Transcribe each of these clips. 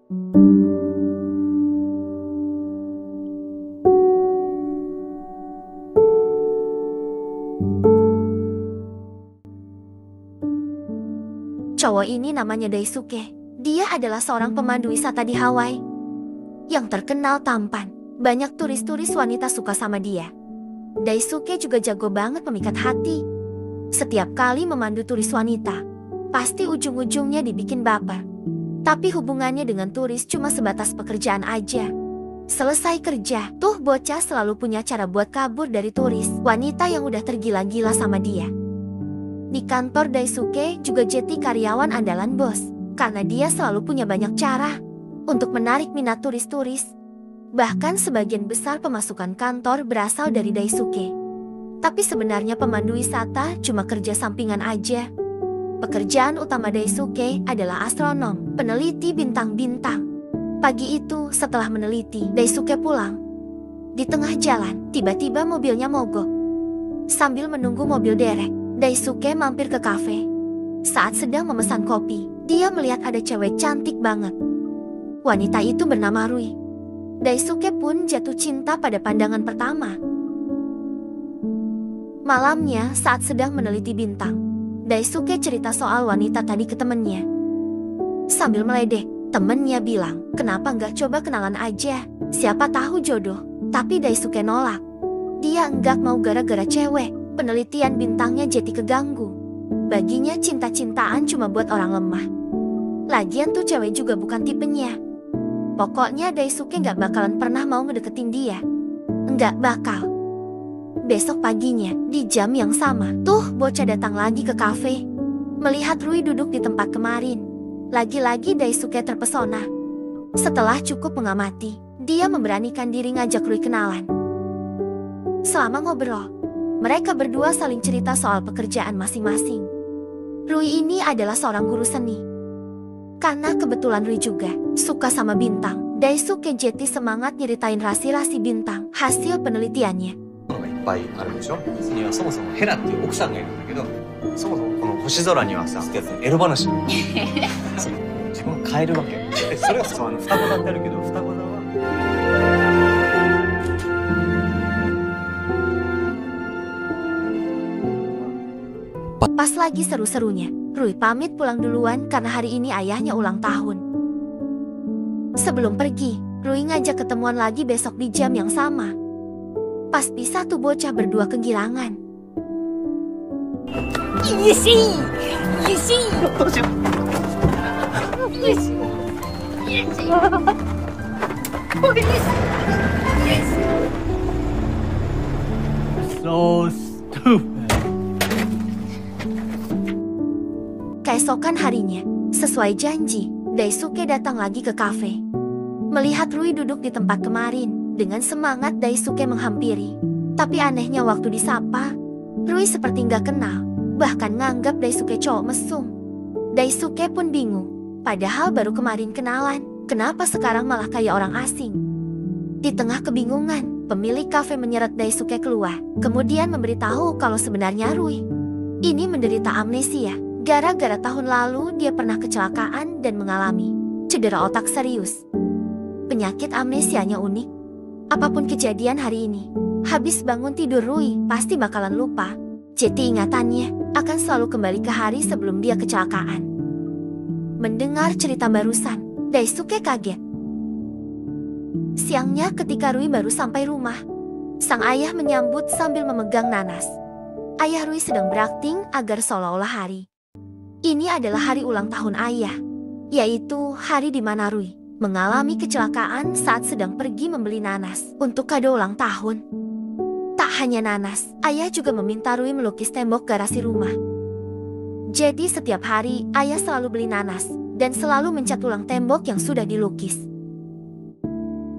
Cowok ini namanya Daisuke. Dia adalah seorang pemandu wisata di Hawaii yang terkenal tampan. Banyak turis-turis wanita suka sama dia. Daisuke juga jago banget memikat hati. Setiap kali memandu turis wanita, pasti ujung-ujungnya dibikin baper. Tapi hubungannya dengan turis cuma sebatas pekerjaan aja. Selesai kerja, tuh bocah selalu punya cara buat kabur dari turis wanita yang udah tergila-gila sama dia. Di kantor Daisuke juga jadi karyawan andalan bos, karena dia selalu punya banyak cara untuk menarik minat turis-turis. Bahkan sebagian besar pemasukan kantor berasal dari Daisuke. Tapi sebenarnya pemandu wisata cuma kerja sampingan aja. Pekerjaan utama Daisuke adalah astronom, peneliti bintang-bintang. Pagi itu setelah meneliti, Daisuke pulang. Di tengah jalan, tiba-tiba mobilnya mogok. Sambil menunggu mobil derek, Daisuke mampir ke kafe. Saat sedang memesan kopi, dia melihat ada cewek cantik banget. Wanita itu bernama Rui. Daisuke pun jatuh cinta pada pandangan pertama. Malamnya, saat sedang meneliti bintang, Daisuke cerita soal wanita tadi ke temennya. Sambil meledek, temennya bilang, kenapa nggak coba kenalan aja? Siapa tahu jodoh. Tapi Daisuke nolak. Dia enggak mau gara-gara cewek. Penelitian bintangnya jadi keganggu. Baginya cinta-cintaan cuma buat orang lemah. Lagian tuh cewek juga bukan tipenya. Pokoknya Daisuke gak bakalan pernah mau ngedeketin dia. Enggak bakal. Besok paginya, di jam yang sama, tuh bocah datang lagi ke kafe. Melihat Rui duduk di tempat kemarin. Lagi-lagi Daisuke terpesona. Setelah cukup mengamati, dia memberanikan diri ngajak Rui kenalan. Selama ngobrol, mereka berdua saling cerita soal pekerjaan masing-masing. Rui ini adalah seorang guru seni. Karena kebetulan Rui juga suka sama bintang, Daisuke jadi semangat nyeritain rasi-rasi bintang hasil penelitiannya. いっぱいあるでしょ。にはそもそもヘラっていう奥さんがいるんだけど、そもそもこの星空にはさ、ってやつエロ話。そう自分が変えるわけ。でそれがそう双子座ってあるけど、双子座は。Pas lagi seru-serunya, Rui pamit pulang duluan karena hari ini ayahnya ulang tahun. Sebelum pergi, Rui ngajak ketemuan lagi besok di jam yang sama. Pas bisa tuh bocah berdua kegirangan. Isi! Isi! So stupid. Keesokan harinya, sesuai janji, Daisuke datang lagi ke kafe. Melihat Rui duduk di tempat kemarin, dengan semangat Daisuke menghampiri. Tapi anehnya waktu disapa, Rui seperti nggak kenal, bahkan nganggap Daisuke cowok mesum. Daisuke pun bingung, padahal baru kemarin kenalan, kenapa sekarang malah kayak orang asing. Di tengah kebingungan, pemilik kafe menyeret Daisuke keluar, kemudian memberitahu kalau sebenarnya Rui ini menderita amnesia. Gara-gara tahun lalu dia pernah kecelakaan dan mengalami cedera otak serius. Penyakit amnesianya unik. Apapun kejadian hari ini, habis bangun tidur Rui pasti bakalan lupa. Jadi ingatannya akan selalu kembali ke hari sebelum dia kecelakaan. Mendengar cerita barusan, Daisuke kaget. Siangnya ketika Rui baru sampai rumah, sang ayah menyambut sambil memegang nanas. Ayah Rui sedang berakting agar seolah-olah hari ini adalah hari ulang tahun ayah, yaitu hari di mana Rui mengalami kecelakaan saat sedang pergi membeli nanas untuk kado ulang tahun. Tak hanya nanas, ayah juga meminta Rui melukis tembok garasi rumah. Jadi setiap hari, ayah selalu beli nanas dan selalu mencat ulang tembok yang sudah dilukis.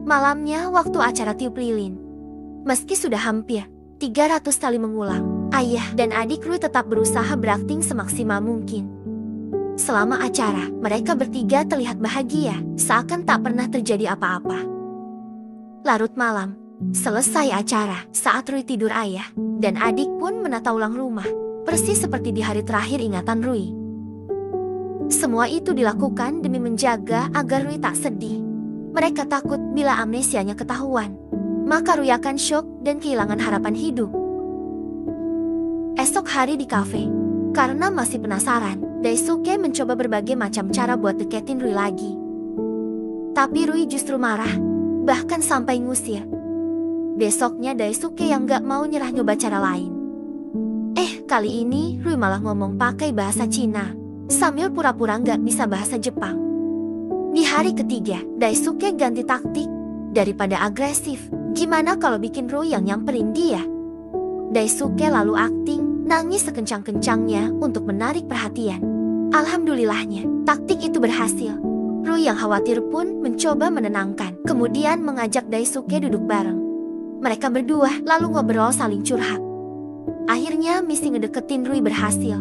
Malamnya waktu acara tiup lilin, meski sudah hampir 300 kali mengulang, ayah dan adik Rui tetap berusaha berakting semaksimal mungkin. Selama acara, mereka bertiga terlihat bahagia, seakan tak pernah terjadi apa-apa. Larut malam, selesai acara, saat Rui tidur ayah dan adik pun menata ulang rumah, persis seperti di hari terakhir ingatan Rui. Semua itu dilakukan demi menjaga agar Rui tak sedih. Mereka takut bila amnesianya ketahuan, maka Rui akan syok dan kehilangan harapan hidup. Esok hari di kafe, karena masih penasaran, Daisuke mencoba berbagai macam cara buat deketin Rui lagi. Tapi Rui justru marah, bahkan sampai ngusir. Besoknya Daisuke yang gak mau nyerah nyoba cara lain. Kali ini Rui malah ngomong pakai bahasa Cina, sambil pura-pura gak bisa bahasa Jepang. Di hari ketiga, Daisuke ganti taktik. Daripada agresif, gimana kalau bikin Rui yang nyamperin dia? Daisuke lalu akting, nangis sekencang-kencangnya untuk menarik perhatian. Alhamdulillahnya, taktik itu berhasil. Rui yang khawatir pun mencoba menenangkan, kemudian mengajak Daisuke duduk bareng. Mereka berdua lalu ngobrol saling curhat. Akhirnya misi ngedeketin Rui berhasil.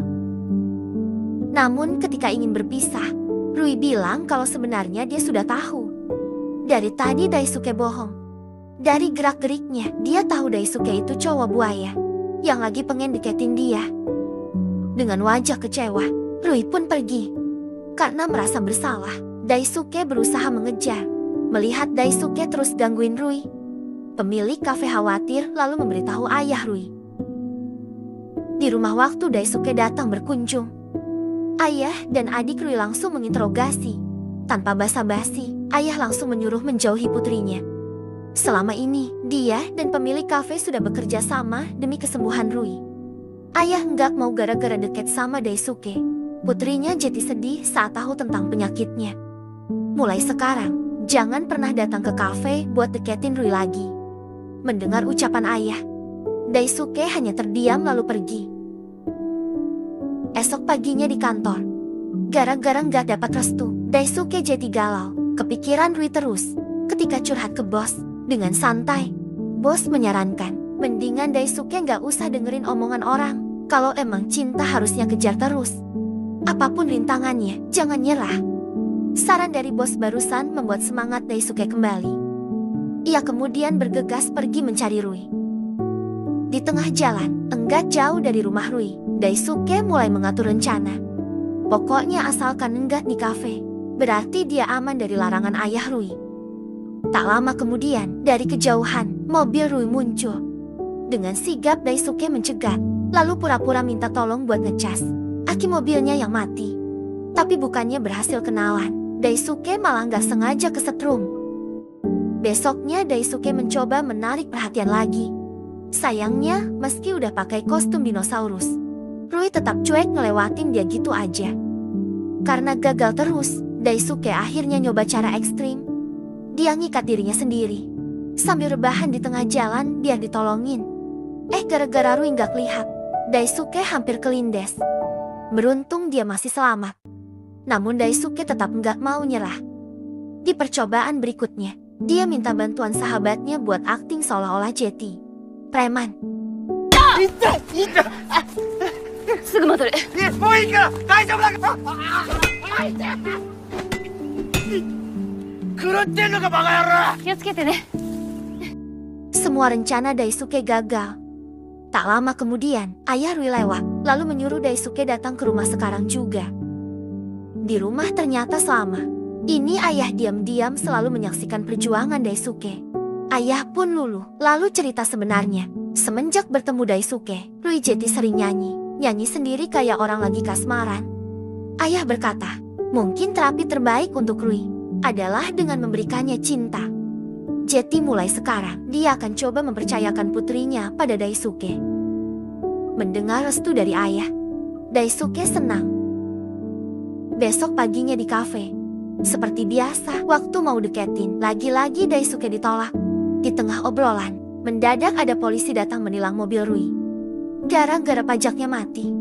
Namun ketika ingin berpisah, Rui bilang kalau sebenarnya dia sudah tahu. Dari tadi Daisuke bohong. Dari gerak-geriknya, dia tahu Daisuke itu cowok buaya yang lagi pengen deketin dia. Dengan wajah kecewa, Rui pun pergi. Karena merasa bersalah, Daisuke berusaha mengejar. Melihat Daisuke terus gangguin Rui, pemilik kafe khawatir lalu memberitahu ayah Rui. Di rumah waktu Daisuke datang berkunjung, ayah dan adik Rui langsung menginterogasi. Tanpa basa-basi, ayah langsung menyuruh menjauhi putrinya. Selama ini, dia dan pemilik kafe sudah bekerja sama demi kesembuhan Rui. Ayah nggak mau gara-gara deket sama Daisuke, putrinya jadi sedih saat tahu tentang penyakitnya. Mulai sekarang, jangan pernah datang ke kafe buat deketin Rui lagi. Mendengar ucapan ayah, Daisuke hanya terdiam lalu pergi. Esok paginya di kantor, gara-gara nggak dapat restu, Daisuke jadi galau. Kepikiran Rui terus. Ketika curhat ke bos, dengan santai, bos menyarankan, mendingan Daisuke nggak usah dengerin omongan orang. Kalau emang cinta harusnya kejar terus. Apapun rintangannya, jangan nyerah. Saran dari bos barusan membuat semangat Daisuke kembali. Ia kemudian bergegas pergi mencari Rui. Di tengah jalan, enggak jauh dari rumah Rui, Daisuke mulai mengatur rencana. Pokoknya asalkan enggak di kafe, berarti dia aman dari larangan ayah Rui. Tak lama kemudian, dari kejauhan, mobil Rui muncul. Dengan sigap Daisuke mencegat, lalu pura-pura minta tolong buat ngecas aki mobilnya yang mati. Tapi bukannya berhasil kenalan, Daisuke malah nggak sengaja kesetrum. Besoknya Daisuke mencoba menarik perhatian lagi. Sayangnya, meski udah pakai kostum dinosaurus, Rui tetap cuek ngelewatin dia gitu aja. Karena gagal terus, Daisuke akhirnya nyoba cara ekstrim. Dia ngikat dirinya sendiri, sambil rebahan di tengah jalan biar ditolongin. Gara-gara Rui nggak lihat, Daisuke hampir kelindes. Beruntung dia masih selamat. Namun Daisuke tetap nggak mau nyerah. Di percobaan berikutnya, dia minta bantuan sahabatnya buat akting seolah-olah Jetty, preman. すぐ戻る。もういいから大丈夫だから狂ってんのかバカ野郎。気をつけてね。 Semua rencana Daisuke gagal. Tak lama kemudian, ayah Rui lewat, lalu menyuruh Daisuke datang ke rumah sekarang juga. Di rumah ternyata sama. Ini ayah diam-diam selalu menyaksikan perjuangan Daisuke. Ayah pun luluh, lalu cerita sebenarnya. Semenjak bertemu Daisuke, Rui Jetty sering nyanyi sendiri kayak orang lagi kasmaran. Ayah berkata, mungkin terapi terbaik untuk Rui adalah dengan memberikannya cinta. Jetty mulai sekarang, dia akan coba mempercayakan putrinya pada Daisuke. Mendengar restu dari ayah, Daisuke senang. Besok paginya di kafe, seperti biasa, waktu mau deketin, lagi-lagi Daisuke ditolak. Di tengah obrolan, mendadak ada polisi datang menilang mobil Rui. Gara-gara pajaknya mati.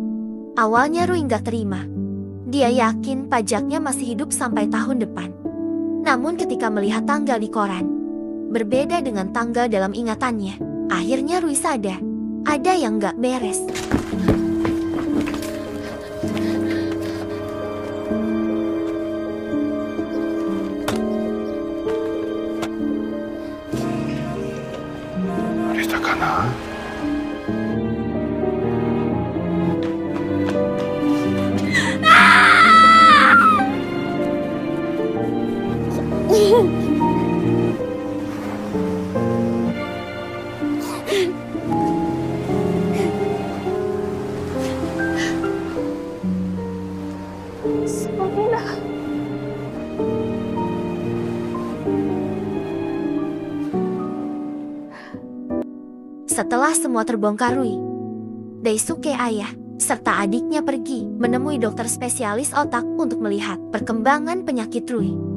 Awalnya Rui nggak terima. Dia yakin pajaknya masih hidup sampai tahun depan. Namun ketika melihat tanggal di koran, berbeda dengan tanggal dalam ingatannya, akhirnya Rui sadar, ada yang nggak beres. Setelah semua terbongkar, Daisuke ayah serta adiknya pergi menemui dokter spesialis otak untuk melihat perkembangan penyakit Rui.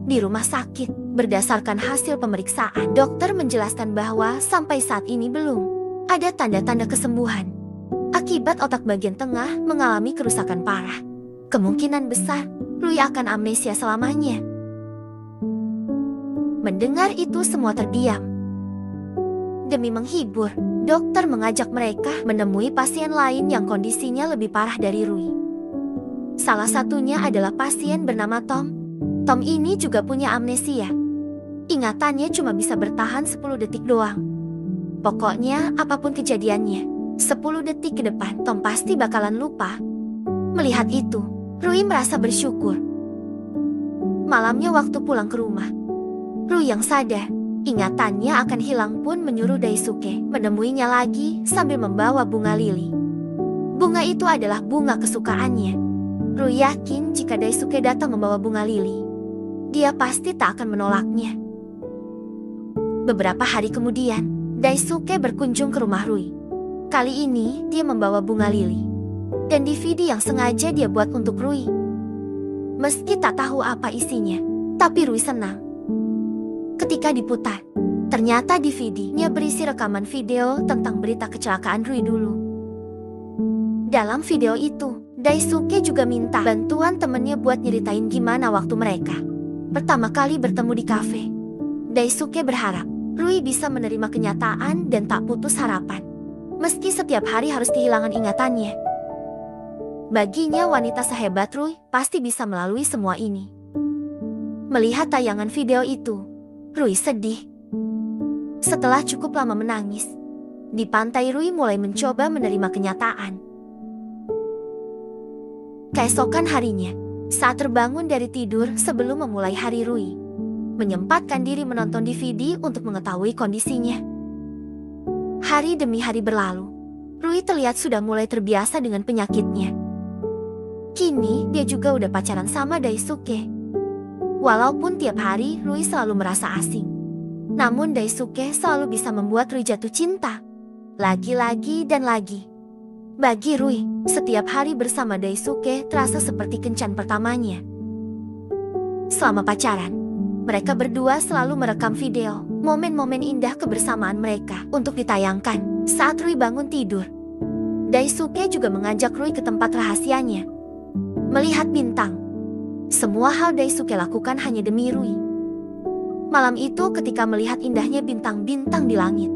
Di rumah sakit, berdasarkan hasil pemeriksaan, dokter menjelaskan bahwa sampai saat ini belum ada tanda-tanda kesembuhan. Akibat otak bagian tengah mengalami kerusakan parah. Kemungkinan besar, Rui akan amnesia selamanya. Mendengar itu semua terdiam. Demi menghibur, dokter mengajak mereka menemui pasien lain yang kondisinya lebih parah dari Rui. Salah satunya adalah pasien bernama Tom. Tom ini juga punya amnesia. Ingatannya cuma bisa bertahan 10 detik doang. Pokoknya apapun kejadiannya, 10 detik ke depan Tom pasti bakalan lupa. Melihat itu, Rui merasa bersyukur. Malamnya waktu pulang ke rumah, Rui yang sadar ingatannya akan hilang pun menyuruh Daisuke menemuinya lagi sambil membawa bunga lili. Bunga itu adalah bunga kesukaannya. Rui yakin jika Daisuke datang membawa bunga lili, dia pasti tak akan menolaknya. Beberapa hari kemudian, Daisuke berkunjung ke rumah Rui. Kali ini dia membawa bunga lili dan DVD yang sengaja dia buat untuk Rui. Meski tak tahu apa isinya, tapi Rui senang. Ketika diputar, ternyata DVD-nya berisi rekaman video tentang berita kecelakaan Rui dulu. Dalam video itu, Daisuke juga minta bantuan temennya buat nyeritain gimana waktu mereka pertama kali bertemu di kafe. Daisuke berharap Rui bisa menerima kenyataan dan tak putus harapan, meski setiap hari harus kehilangan ingatannya. Baginya wanita sehebat Rui pasti bisa melalui semua ini. Melihat tayangan video itu, Rui sedih. Setelah cukup lama menangis, di pantai Rui mulai mencoba menerima kenyataan. Keesokan harinya, saat terbangun dari tidur sebelum memulai hari, Rui menyempatkan diri menonton DVD untuk mengetahui kondisinya. Hari demi hari berlalu, Rui terlihat sudah mulai terbiasa dengan penyakitnya. Kini dia juga udah pacaran sama Daisuke. Walaupun tiap hari Rui selalu merasa asing, namun Daisuke selalu bisa membuat Rui jatuh cinta. Lagi-lagi dan lagi. Bagi Rui, setiap hari bersama Daisuke terasa seperti kencan pertamanya. Selama pacaran, mereka berdua selalu merekam video momen-momen indah kebersamaan mereka untuk ditayangkan saat Rui bangun tidur. Daisuke juga mengajak Rui ke tempat rahasianya, melihat bintang. Semua hal Daisuke lakukan hanya demi Rui. Malam itu ketika melihat indahnya bintang-bintang di langit,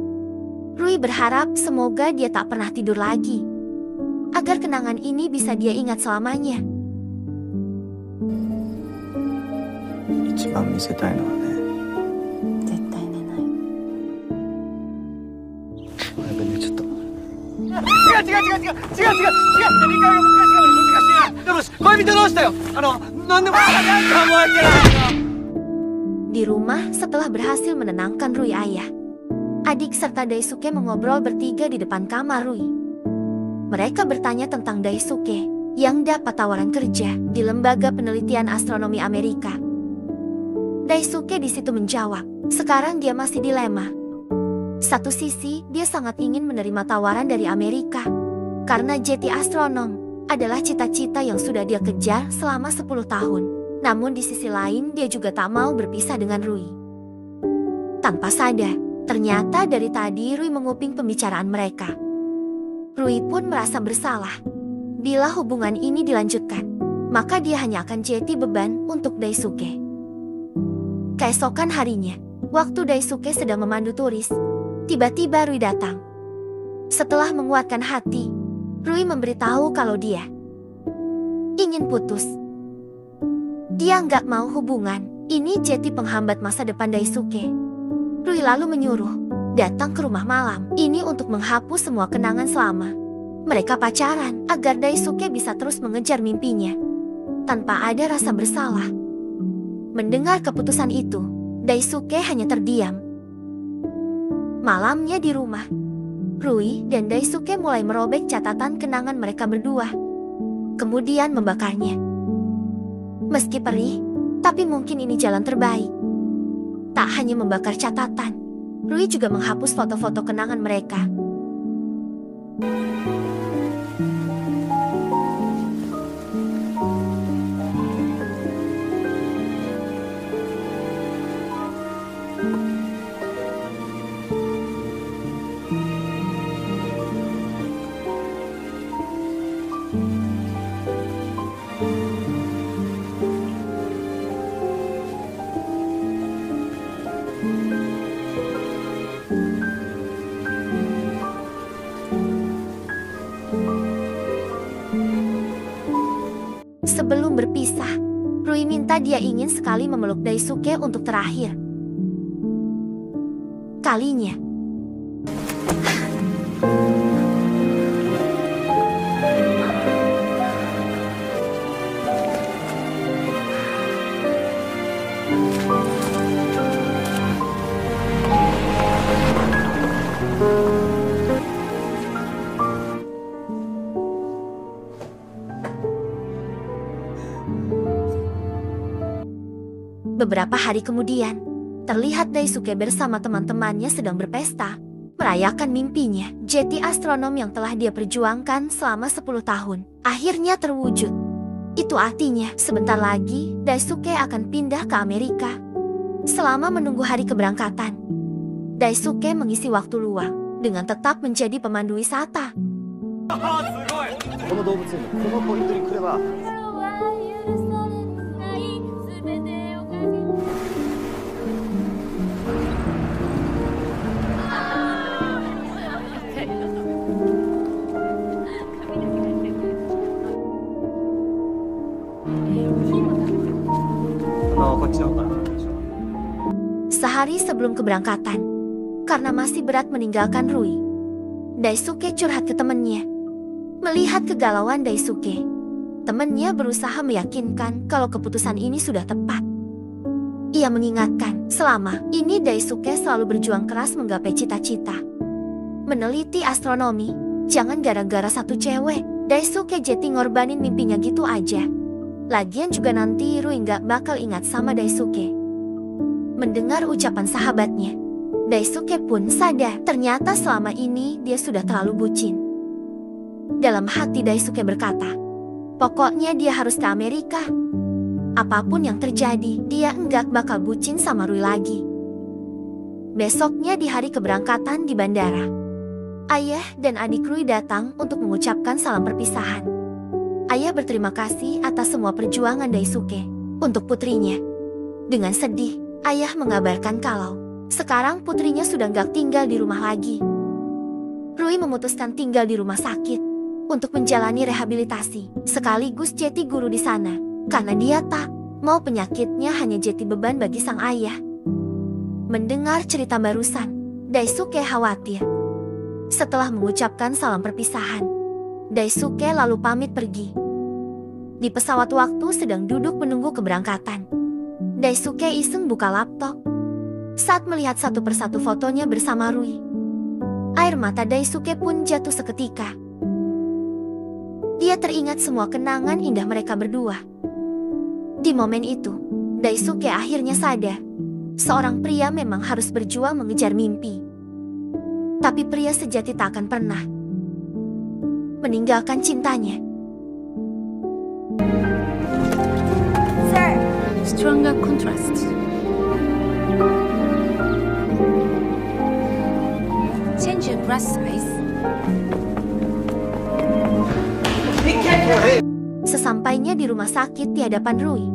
Rui berharap semoga dia tak pernah tidur lagi, agar kenangan ini bisa dia ingat selamanya. 一番見せたいのはね、絶対寝ない。早く寝ちゃった。違う。理解が難しいな。でも恋人どうしたよ。なんでもなんか覚えてないの。 Di rumah, setelah berhasil menenangkan Rui ayah, adik serta Daisuke mengobrol bertiga di depan kamar Rui. Mereka bertanya tentang Daisuke yang dapat tawaran kerja di Lembaga Penelitian Astronomi Amerika. Daisuke di situ menjawab, sekarang dia masih dilema. Satu sisi, dia sangat ingin menerima tawaran dari Amerika, karena jadi astronom adalah cita-cita yang sudah dia kejar selama 10 tahun. Namun di sisi lain, dia juga tak mau berpisah dengan Rui. Tanpa sadar, ternyata dari tadi Rui menguping pembicaraan mereka. Rui pun merasa bersalah. Bila hubungan ini dilanjutkan, maka dia hanya akan jadi beban untuk Daisuke. Keesokan harinya, waktu Daisuke sedang memandu turis, tiba-tiba Rui datang. Setelah menguatkan hati, Rui memberitahu kalau dia ingin putus. Dia nggak mau hubungan ini jadi penghambat masa depan Daisuke. Rui lalu menyuruh datang ke rumah malam ini untuk menghapus semua kenangan selama mereka pacaran, agar Daisuke bisa terus mengejar mimpinya tanpa ada rasa bersalah. Mendengar keputusan itu, Daisuke hanya terdiam. Malamnya di rumah, Rui dan Daisuke mulai merobek catatan kenangan mereka berdua, kemudian membakarnya. Meski perih, tapi mungkin ini jalan terbaik. Tak hanya membakar catatan, Rui juga menghapus foto-foto kenangan mereka. Sebelum berpisah, Rui minta dia ingin sekali memeluk Daisuke untuk terakhir kalinya. Beberapa hari kemudian, terlihat Daisuke bersama teman-temannya sedang berpesta, merayakan mimpinya. Jeti astronom yang telah dia perjuangkan selama 10 tahun, akhirnya terwujud. Itu artinya, sebentar lagi, Daisuke akan pindah ke Amerika. Selama menunggu hari keberangkatan, Daisuke mengisi waktu luang dengan tetap menjadi pemandu wisata. この動物園のこのポイントに来れば Sehari sebelum keberangkatan, karena masih berat meninggalkan Rui, Daisuke curhat ke temannya. Melihat kegalauan Daisuke, temannya berusaha meyakinkan kalau keputusan ini sudah tepat. Ia mengingatkan, selama ini Daisuke selalu berjuang keras menggapai cita-cita. Meneliti astronomi, jangan gara-gara satu cewek, Daisuke jadi ngorbanin mimpinya gitu aja. Lagian juga nanti Rui nggak bakal ingat sama Daisuke. Mendengar ucapan sahabatnya, Daisuke pun sadar ternyata selama ini dia sudah terlalu bucin. Dalam hati Daisuke berkata, pokoknya dia harus ke Amerika. Apapun yang terjadi, dia enggak bakal bucin sama Rui lagi. Besoknya di hari keberangkatan di bandara, ayah dan adik Rui datang untuk mengucapkan salam perpisahan. Ayah berterima kasih atas semua perjuangan Daisuke untuk putrinya. Dengan sedih, ayah mengabarkan kalau sekarang putrinya sudah nggak tinggal di rumah lagi. Rui memutuskan tinggal di rumah sakit untuk menjalani rehabilitasi, sekaligus jadi guru di sana, karena dia tak mau penyakitnya hanya jadi beban bagi sang ayah. Mendengar cerita barusan, Daisuke khawatir. Setelah mengucapkan salam perpisahan, Daisuke lalu pamit pergi. Di pesawat waktu sedang duduk menunggu keberangkatan, Daisuke iseng buka laptop. Saat melihat satu persatu fotonya bersama Rui, air mata Daisuke pun jatuh seketika. Dia teringat semua kenangan indah mereka berdua. Di momen itu, Daisuke akhirnya sadar, seorang pria memang harus berjuang mengejar mimpi. Tapi pria sejati tak akan pernah meninggalkan cintanya. Sir, stronger contrast. Change your brush size. Sesampainya di rumah sakit di hadapan Rui,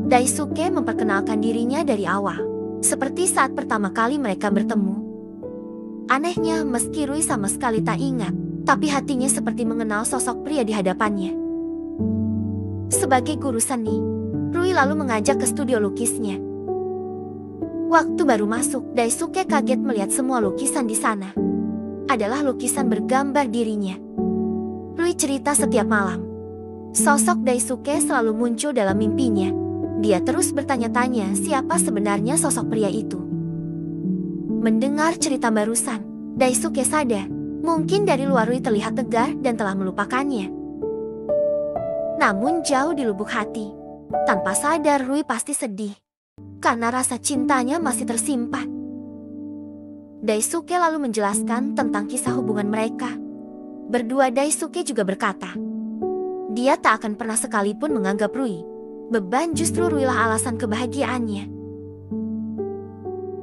Daisuke memperkenalkan dirinya dari awal, seperti saat pertama kali mereka bertemu. Anehnya, meski Rui sama sekali tak ingat, tapi hatinya seperti mengenal sosok pria di hadapannya. Sebagai guru seni, Rui lalu mengajak ke studio lukisnya. Waktu baru masuk, Daisuke kaget melihat semua lukisan di sana adalah lukisan bergambar dirinya. Rui cerita setiap malam, sosok Daisuke selalu muncul dalam mimpinya, Dia terus bertanya-tanya siapa sebenarnya sosok pria itu. Mendengar cerita barusan, Daisuke sadar, mungkin dari luar Rui terlihat tegar dan telah melupakannya. Namun jauh di lubuk hati, tanpa sadar Rui pasti sedih, karena rasa cintanya masih tersimpan. Daisuke lalu menjelaskan tentang kisah hubungan mereka. Berdua Daisuke juga berkata, dia tak akan pernah sekalipun menganggap Rui beban, justru Rui lah alasan kebahagiaannya.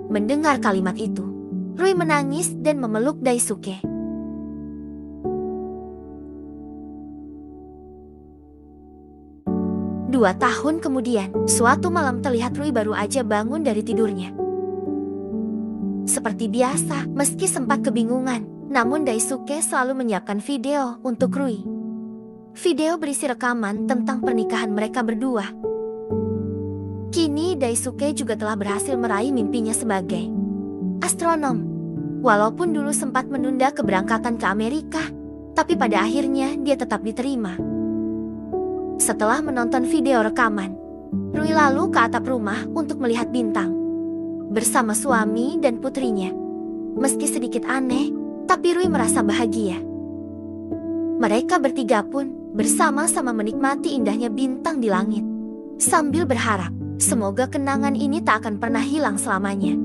Mendengar kalimat itu, Rui menangis dan memeluk Daisuke. Dua tahun kemudian, suatu malam terlihat Rui baru aja bangun dari tidurnya. Seperti biasa, meski sempat kebingungan, namun Daisuke selalu menyiapkan video untuk Rui. Video berisi rekaman tentang pernikahan mereka berdua. Kini Daisuke juga telah berhasil meraih mimpinya sebagai astronom. Walaupun dulu sempat menunda keberangkatan ke Amerika, tapi pada akhirnya dia tetap diterima. Setelah menonton video rekaman, Rui lalu ke atap rumah untuk melihat bintang bersama suami dan putrinya. Meski sedikit aneh, tapi Rui merasa bahagia. Mereka bertiga pun bersama-sama menikmati indahnya bintang di langit, sambil berharap semoga kenangan ini tak akan pernah hilang selamanya.